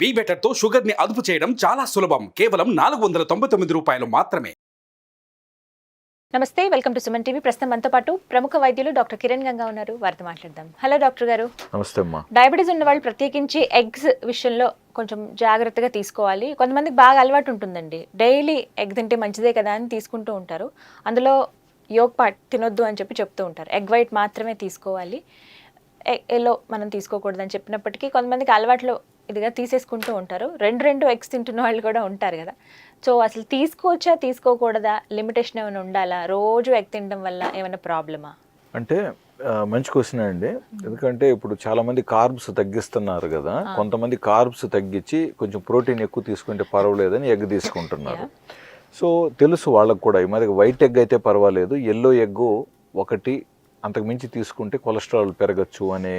Be better తో sugar ని అదుపు చేయడం చాలా సులభం. కేవలం 499 రూపాయలు మాత్రమే. నమస్తే, వెల్కమ్ టు సుమన్ టీవీ. ప్రస్తుతం మనతో పాటు ప్రముఖ వైద్యులు డాక్టర్ కిరణ్ గంగా ఉన్నారు. వారితో మాట్లాడదాం. హలో డాక్టర్ గారు. నమస్తే అమ్మా. డయాబెటీస్ ఉన్న వాళ్ళు ప్రత్యేకించి ఎగ్స్ విషయంలో కొంచెం జాగ్రత్తగా తీసుకోవాలి. కొంతమందికి బాగా అలవాటు ఉంటుందండి, డైలీ ఎగ్ తింటే మంచిదే కదా అని తీసుకుంటూ ఉంటారు. అందులో యోగ్ పార్ట్ తినొద్దు అని చెప్తూ ఉంటారు. ఎగ్ వైట్ మాత్రమే తీసుకోవాలి, ఎల్లో మనం తీసుకోకూడదు అని చెప్పినప్పటికీ కొంతమందికి అలవాట్లో ఇదిగా తీసేసుకుంటూ ఉంటారు. రెండు ఎగ్స్ తింటున్న వాళ్ళు కూడా ఉంటారు కదా. సో అసలు తీసుకోవచ్చా తీసుకోకూడదా, లిమిటేషన్ ఏమైనా ఉండాలా, రోజు ఎగ్ తినడం వల్ల ఏమైనా ప్రాబ్లమా? అంటే మంచి క్వశ్చన్ అండి. ఎందుకంటే ఇప్పుడు చాలా మంది కార్బ్స్ తగ్గిస్తున్నారు కదా, కొంతమంది కార్బ్స్ తగ్గించి కొంచెం ప్రోటీన్ ఎక్కువ తీసుకుంటే పర్వాలేదని ఎగ్ తీసుకుంటున్నారు. సో తెలుసు వాళ్ళకు కూడా, ఈ మధ్య వైట్ ఎగ్ అయితే పర్వాలేదు, ఎల్లో ఎగ్ ఒకటి అంతకు మించి తీసుకుంటే కొలెస్ట్రాల్ పెరగచ్చు అనే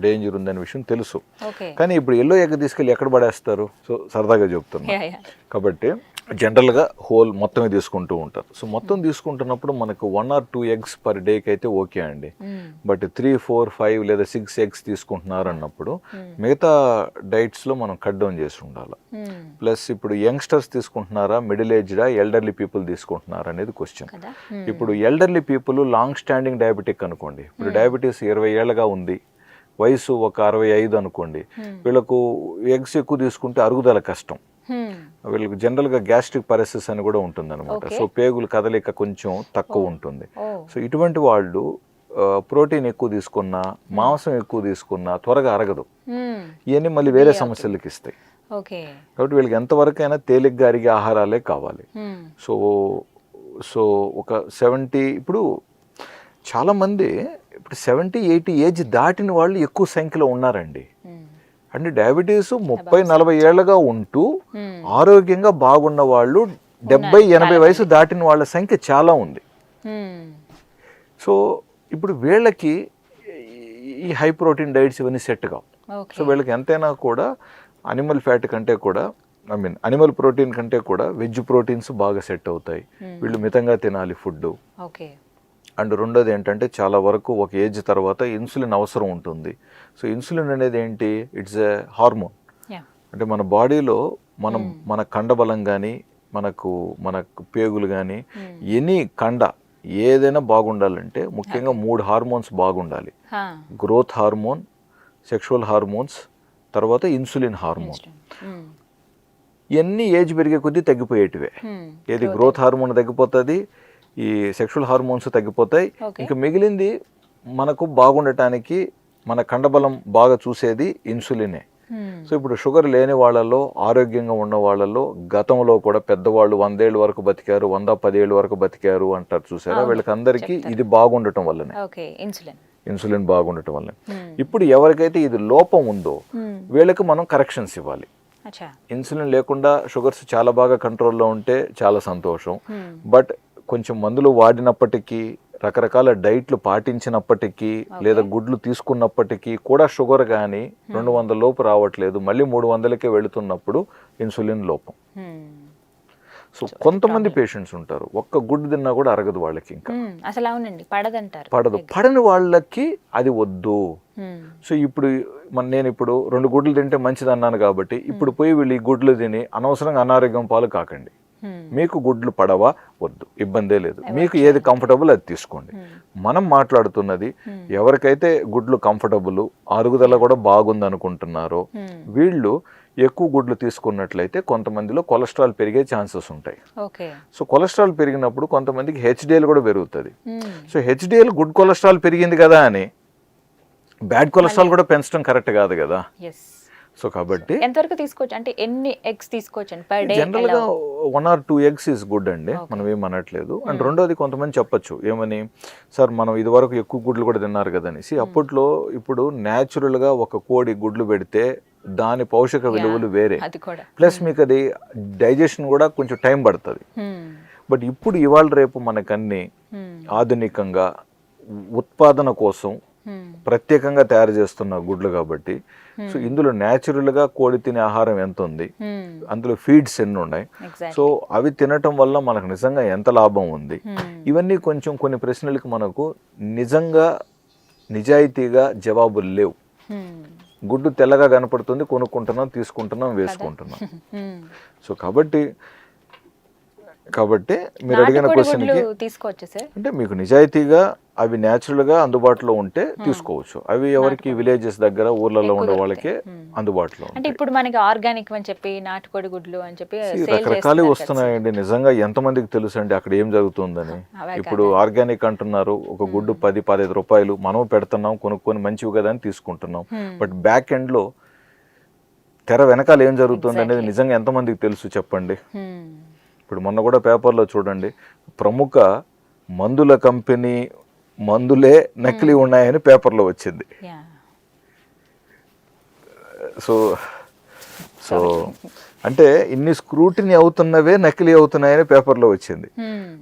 డేంజర్ ఉందనే విషయం తెలుసు. కానీ ఇప్పుడు ఎల్లో ఎగ్ తీసుకెళ్ళి ఎక్కడ పడేస్తారు? సో సరదాగా చెప్తున్నా కాబట్టి జనరల్గా హోల్ మొత్తమే తీసుకుంటూ ఉంటారు. సో మొత్తం తీసుకుంటున్నప్పుడు మనకు 1 or 2 eggs పర్ డేకి అయితే ఓకే అండి. బట్ 3, 4, 5 లేదా 6 eggs తీసుకుంటున్నారు అన్నప్పుడు మిగతా డైట్స్లో మనం కట్ డౌన్ చేసి ఉండాలి. ప్లస్ ఇప్పుడు యంగ్స్టర్స్ తీసుకుంటున్నారా, మిడిల్ ఏజ్డా, ఎల్డర్లీ పీపుల్ తీసుకుంటున్నారా అనేది క్వశ్చన్. ఇప్పుడు elderly people long standing diabetic అనుకోండి, ఇప్పుడు డయాబెటీస్ 20 ఏళ్ళగా ఉంది, వయసు ఒక 65 అనుకోండి, వీళ్ళకు ఎగ్స్ ఎక్కువ తీసుకుంటే అరుగుదల కష్టం. వీళ్ళకి జనరల్గా గ్యాస్ట్రిక్ పైరసిస్ అని కూడా ఉంటుంది అనమాట. సో పేగులు కదలిక కొంచెం తక్కువ ఉంటుంది. సో ఇటువంటి వాళ్ళు ప్రోటీన్ ఎక్కువ తీసుకున్నా, మాంసం ఎక్కువ తీసుకున్నా త్వరగా అరగదు. ఇవన్నీ మళ్ళీ వేరే సమస్యలకు ఇస్తాయి. కాబట్టి వీళ్ళకి ఎంతవరకైనా తేలిగ్గా అరిగే ఆహారాలే కావాలి. సో ఒక 70, ఇప్పుడు చాలామంది ఇప్పుడు 70-80 ఏజ్ దాటిన వాళ్ళు ఎక్కువ సంఖ్యలో ఉన్నారండి. అంటే డయాబెటీస్ 30-40 ఏళ్ళగా ఉంటూ ఆరోగ్యంగా బాగున్న వాళ్ళు 70-80 వయసు దాటిన వాళ్ళ సంఖ్య చాలా ఉంది. సో ఇప్పుడు వీళ్ళకి ఈ హై ప్రోటీన్ డైట్స్ ఇవన్నీ సెట్ కావు. సో వీళ్ళకి ఎంతైనా కూడా అనిమల్ ఫ్యాట్ కంటే కూడా, అనిమల్ ప్రోటీన్ కంటే కూడా వెజ్ ప్రోటీన్స్ బాగా సెట్ అవుతాయి. వీళ్ళు మితంగా తినాలి ఫుడ్. అండ్ రెండోది ఏంటంటే చాలా వరకు ఒక ఏజ్ తర్వాత ఇన్సులిన్ అవసరం ఉంటుంది. సో ఇన్సులిన్ అనేది ఏంటి? It's a hormone. అంటే మన బాడీలో మన కండబలం కానీ, మనకు పేగులు కానీ, ఎనీ కండ ఏదైనా బాగుండాలంటే ముఖ్యంగా 3 హార్మోన్స్ బాగుండాలి. గ్రోత్ హార్మోన్, సెక్షువల్ హార్మోన్స్, తర్వాత ఇన్సులిన్ హార్మోన్. ఇవన్నీ ఏజ్ పెరిగే కొద్దీ తగ్గిపోయేటివే. ఏది గ్రోత్ హార్మోన్ తగ్గిపోతుంది, ఈ సెక్షువల్ హార్మోన్స్ తగ్గిపోతాయి. ఇంకా మిగిలింది మనకు బాగుండటానికి మన కండబలం బాగా చూసేది ఇన్సులినే. సో ఇప్పుడు షుగర్ లేని వాళ్ళలో, ఆరోగ్యంగా ఉన్న వాళ్ళలో గతంలో కూడా పెద్దవాళ్ళు 100 ఏళ్ళ వరకు బతికారు, 110 ఏళ్ళ వరకు బతికారు అంటారు చూసారా, వీళ్ళకి అందరికీ ఇది బాగుండటం వల్లనే, ఇన్సులిన్ బాగుండటం వల్లనే. ఇప్పుడు ఎవరికైతే ఇది లోపం ఉందో వీళ్ళకి మనం కరెక్షన్స్ ఇవ్వాలి. ఇన్సులిన్ లేకుండా షుగర్స్ చాలా బాగా కంట్రోల్లో ఉంటే చాలా సంతోషం. బట్ కొంచెం మందులు వాడినప్పటికీ, రకరకాల డైట్లు పాటించినప్పటికీ, లేదా గుడ్లు తీసుకున్నప్పటికీ కూడా షుగర్ కానీ 200 లోపు రావట్లేదు, మళ్ళీ 300కే వెళుతున్నప్పుడు ఇన్సులిన్ లోపం. సో కొంతమంది పేషెంట్స్ ఉంటారు, ఒక్క గుడ్డు తిన్నా కూడా అరగదు వాళ్ళకి, ఇంకా అసలు అవునండి పడదంటారు. పడని వాళ్ళకి అది వద్దు. సో ఇప్పుడు నేను ఇప్పుడు 2 గుడ్లు తింటే మంచిది అన్నాను కాబట్టి ఇప్పుడు పోయి వీళ్ళు ఈ గుడ్లు తిని అనవసరంగా అనారోగ్యం పాలు కాకండి. మీకు గుడ్లు పడవా, వద్దు, ఇబ్బందే లేదు, మీకు ఏది కంఫర్టబుల్ అది తీసుకోండి. మనం మాట్లాడుతున్నది ఎవరికైతే గుడ్లు కంఫర్టబుల్, అరుగుదల కూడా బాగుంది అనుకుంటున్నారో వీళ్ళు ఎక్కువ గుడ్లు తీసుకున్నట్లయితే కొంతమందిలో కొలెస్ట్రాల్ పెరిగే ఛాన్సెస్ ఉంటాయి. సో కొలెస్ట్రాల్ పెరిగినప్పుడు కొంతమందికి హెచ్డిఎల్ కూడా పెరుగుతుంది. సో హెచ్డిఎల్ గుడ్ కొలెస్ట్రాల్ పెరిగింది కదా అని బ్యాడ్ కొలెస్ట్రాల్ కూడా పెంచడం కరెక్ట్ కాదు కదా. సో కాబట్టి ఎంతవరకు తీసుకోవచ్చు, అంటే ఎన్ని ఎగ్స్ తీసుకోవచ్చు? జనరల్గా 1 or 2 eggs ఈజ్ గుడ్ అండి, మనం ఏం అనట్లేదు. అండ్ రెండోది కొంతమంది చెప్పచ్చు ఏమని, సార్ మనం ఇది వరకు ఎక్కువ గుడ్లు కూడా తిన్నారు కదనేసి. అప్పట్లో ఇప్పుడు న్యాచురల్గా ఒక కోడి గుడ్లు పెడితే దాని పోషక విలువలు వేరే, ప్లస్ మీకు అది డైజెషన్ కూడా కొంచెం టైం పడుతుంది. బట్ ఇప్పుడు ఇవాళ రేపు మనకన్నీ ఆధునికంగా ఉత్పాదన కోసం ప్రత్యేకంగా తయారు చేస్తున్న గుడ్లు కాబట్టి, సో ఇందులో న్యాచురల్గా కోడి తినే ఆహారం ఎంత ఉంది, అందులో ఫీడ్స్ ఎన్ని ఉన్నాయి, సో అవి తినటం వల్ల మనకు నిజంగా ఎంత లాభం ఉంది, ఇవన్నీ కొంచెం కొన్ని ప్రశ్నలకు మనకు నిజంగా నిజాయితీగా జవాబులు లేవు. గుడ్డు తెల్లగా కనపడుతుంది, కొనుక్కుంటున్నాం, తీసుకుంటున్నాం, వేసుకుంటున్నాం. సో కాబట్టి మీరు అడిగిన క్వశ్చన్కి తీసుకోవచ్చు సార్. అంటే మీకు నిజాయితీగా అవి న్యాచురల్గా అందుబాటులో ఉంటే తీసుకోవచ్చు. అవి ఎవరికి విలేజెస్ దగ్గర ఊర్లలో ఉండే వాళ్ళకే అందుబాటులో ఉంటాయి. అంటే ఇప్పుడు మనకి ఆర్గానిక్ అని చెప్పి నాటుకోడి గుడ్లు అని చెప్పి రకరకాలు వస్తున్నాయండి. నిజంగా ఎంతమందికి తెలుసు అండి అక్కడ ఏం జరుగుతుందని. ఇప్పుడు ఆర్గానిక్ అంటున్నారు, ఒక గుడ్డు 10-15 రూపాయలు, మనం పెడుతున్నాం, కొనుక్కొని మంచివి కదా అని తీసుకుంటున్నాం. బట్ బ్యాక్ ఎండ్ లో తెర వెనకాల ఏం జరుగుతుంది అనేది నిజంగా ఎంతమందికి తెలుసు చెప్పండి. ఇప్పుడు మొన్న కూడా పేపర్లో చూడండి, ప్రముఖ మందుల కంపెనీ మందులే నకిలీ ఉన్నాయని పేపర్లో వచ్చింది. సో అంటే ఇన్ని స్క్రూటినీ అవుతున్నవే నకిలీ అవుతున్నాయని పేపర్లో వచ్చింది.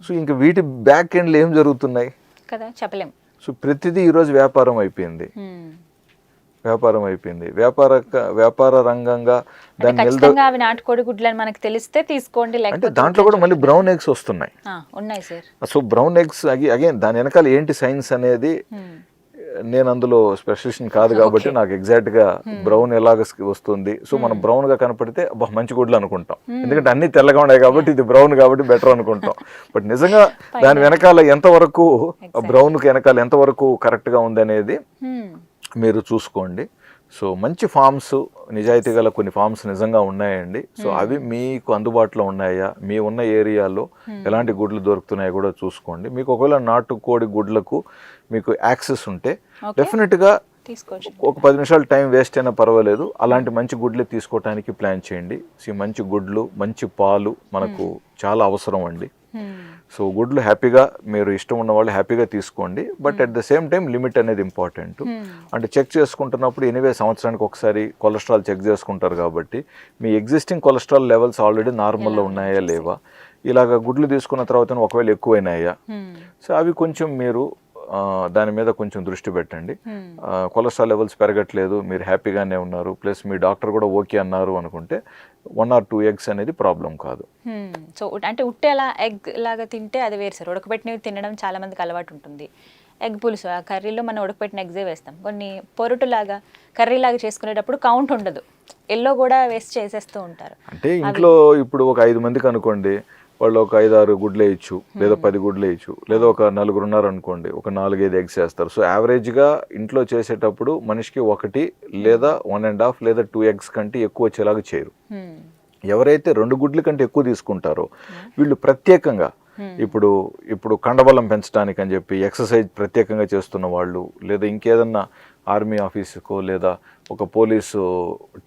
సో ఇంకా వీటి బ్యాక్ ఎండ్లో ఏం జరుగుతున్నాయి కదా చెప్పలేం. సో ప్రతిదీ ఈరోజు వ్యాపారం అయిపోయింది. వ్యాపార రంగంగా దాన్ని అవి నాటుకోడి గుడ్లు అని మనకు తెలిస్తే తీసుకోండి. అంటే దాంట్లో కూడా మళ్ళీ బ్రౌన్ ఎగ్స్ వస్తున్నాయి. ఉన్నాయి sir. So brown eggs again దాని వెనకాల ఏంటి సైన్స్ అనేది నేను అందులో స్పెషలిస్ట్ కాదు కాబట్టి నాకు ఎగ్జాక్ట్ గా బ్రౌన్ ఎలాగ వస్తుంది. సో మనం బ్రౌన్ గా కనపడితే మంచి గుడ్లు అనుకుంటాం, ఎందుకంటే అన్ని తెల్లగా ఉన్నాయి కాబట్టి ఇది బ్రౌన్ కాబట్టి బెటర్ అనుకుంటాం. బట్ నిజంగా దాని వెనకాల ఎంతవరకు బ్రౌన్ కి వెనకాల ఎంతవరకు కరెక్ట్ గా ఉంది అనేది మీరు చూసుకోండి. సో మంచి ఫార్మ్స్, నిజాయితీ గల కొన్ని ఫార్మ్స్ నిజంగా ఉన్నాయండి. సో అవి మీకు అందుబాటులో ఉన్నాయా, మీ ఉన్న ఏరియాలో ఎలాంటి గుడ్లు దొరుకుతున్నాయో కూడా చూసుకోండి. మీకు ఒకవేళ నాటుకోడి గుడ్లకు మీకు యాక్సెస్ ఉంటే డెఫినెట్గా ఒక 10 నిమిషాలు టైం వేస్ట్ అయినా పర్వాలేదు, అలాంటి మంచి గుడ్లే తీసుకోవటానికి ప్లాన్ చేయండి. సో మంచి గుడ్లు, మంచి పాలు మనకు చాలా అవసరం అండి. సో గుడ్లు హ్యాపీగా మీరు ఇష్టం ఉన్న వాళ్ళు హ్యాపీగా తీసుకోండి. But at the same time limit అనేది ఇంపార్టెంట్. అంటే చెక్ చేసుకుంటున్నప్పుడు ఎనీవే సంవత్సరానికి ఒకసారి కొలెస్ట్రాల్ చెక్ చేసుకుంటారు కాబట్టి మీ ఎగ్జిస్టింగ్ కొలెస్ట్రాల్ లెవెల్స్ ఆల్రెడీ నార్మల్లో ఉన్నాయా లేవా, ఇలాగ గుడ్లు తీసుకున్న తర్వాత ఒకవేళ ఎక్కువైనాయా, సో అవి కొంచెం మీరు దాని మీద కొంచెం దృష్టి పెట్టండి. కొలెస్ట్రాల్ లెవెల్స్ పెరగట్లేదు, మీరు హ్యాపీగానే ఉన్నారు, ప్లస్ మీ డాక్టర్ కూడా ఓకే అన్నారు అనుకుంటే 1 or 2 eggs అనేది ప్రాబ్లం కాదు. సో అంటే ఉట్టే అలా ఎగ్ లాగా తింటే అది వేరు సార్. ఉడకబెట్టినవి తినడం చాలా మందికి అలవాటు ఉంటుంది. ఎగ్ పులుసు ఆ కర్రీలో మనం ఉడకబెట్టిన ఎగ్జే వేస్తాం. కొన్ని పొరుటులాగా కర్రీలాగా చేసుకునేటప్పుడు కౌంట్ ఉండదు, ఎల్లో కూడా వేస్ట్ చేసేస్తూ ఉంటారు. అంటే ఇంట్లో ఇప్పుడు ఒక 5 మందికి అనుకోండి, వాళ్ళు ఒక 5-6 గుడ్లు వేయచ్చు, లేదా 10 గుడ్లు వేయచ్చు, లేదా ఒక 4 ఉన్నారు అనుకోండి, ఒక 4-5 ఎగ్స్ వేస్తారు. సో యావరేజ్గా ఇంట్లో చేసేటప్పుడు మనిషికి 1 లేదా 1.5 లేదా 2 eggs కంటే ఎక్కువ వచ్చేలాగా చేయరు. ఎవరైతే 2 గుడ్ల కంటే ఎక్కువ తీసుకుంటారో వీళ్ళు ప్రత్యేకంగా ఇప్పుడు కండబలం పెంచడానికి అని చెప్పి ఎక్సర్సైజ్ ప్రత్యేకంగా చేస్తున్న వాళ్ళు, లేదా ఇంకేదన్నా ఆర్మీ ఆఫీసుకో లేదా ఒక పోలీసు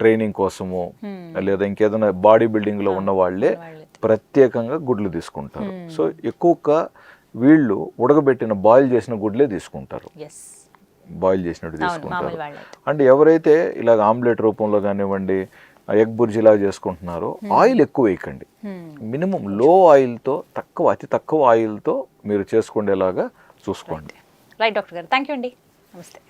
ట్రైనింగ్ కోసమో లేదా ఇంకేదైనా బాడీ బిల్డింగ్లో ఉన్న వాళ్ళే ప్రత్యేకంగా గుడ్లు తీసుకుంటారు. సో ఎక్కువగా వీళ్ళు ఉడకబెట్టిన బాయిల్ చేసిన గుడ్లే తీసుకుంటారు, బాయిల్ చేసినట్టు తీసుకుంటారు. అంటే ఎవరైతే ఇలాగ ఆమ్లెట్ రూపంలో కానివ్వండి, ఎగ్ బుర్జీలాగా చేసుకుంటున్నారో ఆయిల్ ఎక్కువ వేయకండి. మినిమం లో ఆయిల్తో, అతి తక్కువ ఆయిల్తో మీరు చేసుకునేలాగా చూసుకోండి. రైట్ డాక్టర్ గారు, థ్యాంక్ యూ అండి, నమస్తే.